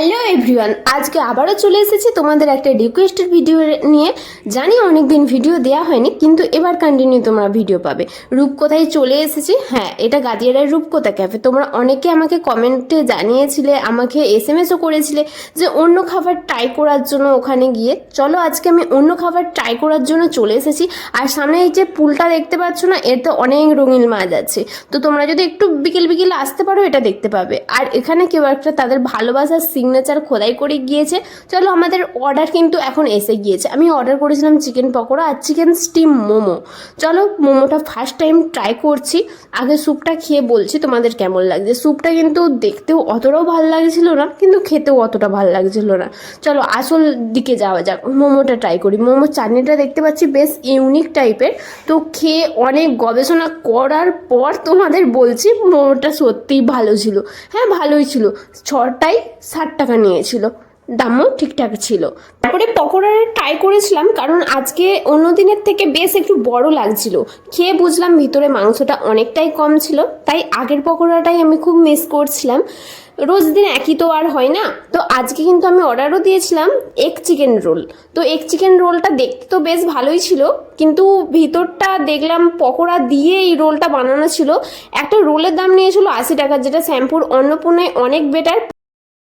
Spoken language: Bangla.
হ্যালো এভরিওয়ান, আজকে আবারও চলে এসেছি তোমাদের একটা রিকোয়েস্টেড ভিডিও নিয়ে। জানি অনেকদিন ভিডিও দেওয়া হয়নি, কিন্তু এবার কন্টিনিউ তোমরা ভিডিও পাবে। রূপকথায় চলে এসেছি। হ্যাঁ, এটা গাদিয়ারার রূপকথা ক্যাফে। তোমরা অনেকে আমাকে কমেন্টে জানিয়েছিলে, আমাকে এসএমএসও করেছিলে যে অন্য খাবার ট্রাই করার জন্য ওখানে গিয়ে। চলো আজকে আমি অন্য খাবার ট্রাই করার জন্য চলে এসেছি। আর সামনে এই যে পুলটা দেখতে পাচ্ছ না, এতে অনেক রঙিন মাছ আছে। তো তোমরা যদি একটু বিকেল বিকেল আসতে পারো, এটা দেখতে পাবে। আর এখানে কেউ একটা তাদের ভালোবাসার সিগনেচার খোদাই করে গিয়েছে। চলো, আমাদের অর্ডার কিন্তু এখন এসে গিয়েছে। আমি অর্ডার করেছিলাম চিকেন পকোড়া আর চিকেন স্টিম মোমো। চলো, মোমোটা ফার্স্ট টাইম ট্রাই করছি। আগে স্যুপটা খেয়ে বলছি তোমাদের কেমন লাগছে। স্যুপটা কিন্তু দেখতেও অতটাও ভালো লাগছিল না, কিন্তু খেতেও অতটা ভালো লাগছিল না। চলো আসল দিকে যাওয়া যাক, মোমোটা ট্রাই করি। মোমোর চাটনিটা দেখতে পাচ্ছি বেশ ইউনিক টাইপের। তো খেয়ে অনেক গবেষণা করার পর তোমাদের বলছি মোমোটা সত্যিই ভালো ছিল। হ্যাঁ, ভালোই ছিল। ছটায় 60 টাকা নিয়েছিল, দামও ঠিকঠাক ছিল। তারপরে পকোড়াটা ট্রাই করেছিলাম, কারণ আজকে অন্য দিনের থেকে বেশ একটু বড় লাগছিল। খেয়ে বুঝলাম ভিতরে মাংসটা অনেকটাই কম ছিল, তাই আগের পকোড়াটাই আমি খুব মিস করছিলাম। রোজ দিন একই তো আর হয় না। তো আজকে কিন্তু আমি অর্ডারও দিয়েছিলাম এগ চিকেন রোল। তো এগ চিকেন রোলটা দেখতে তো বেশ ভালোই ছিল, কিন্তু ভিতরটা দেখলাম পকোড়া দিয়ে এই রোলটা বানানো ছিল। একটা রোলের দাম নিয়েছিল 80 টাকা, যেটা শ্যাম্পুর অন্নপূর্ণায় অনেক বেটার।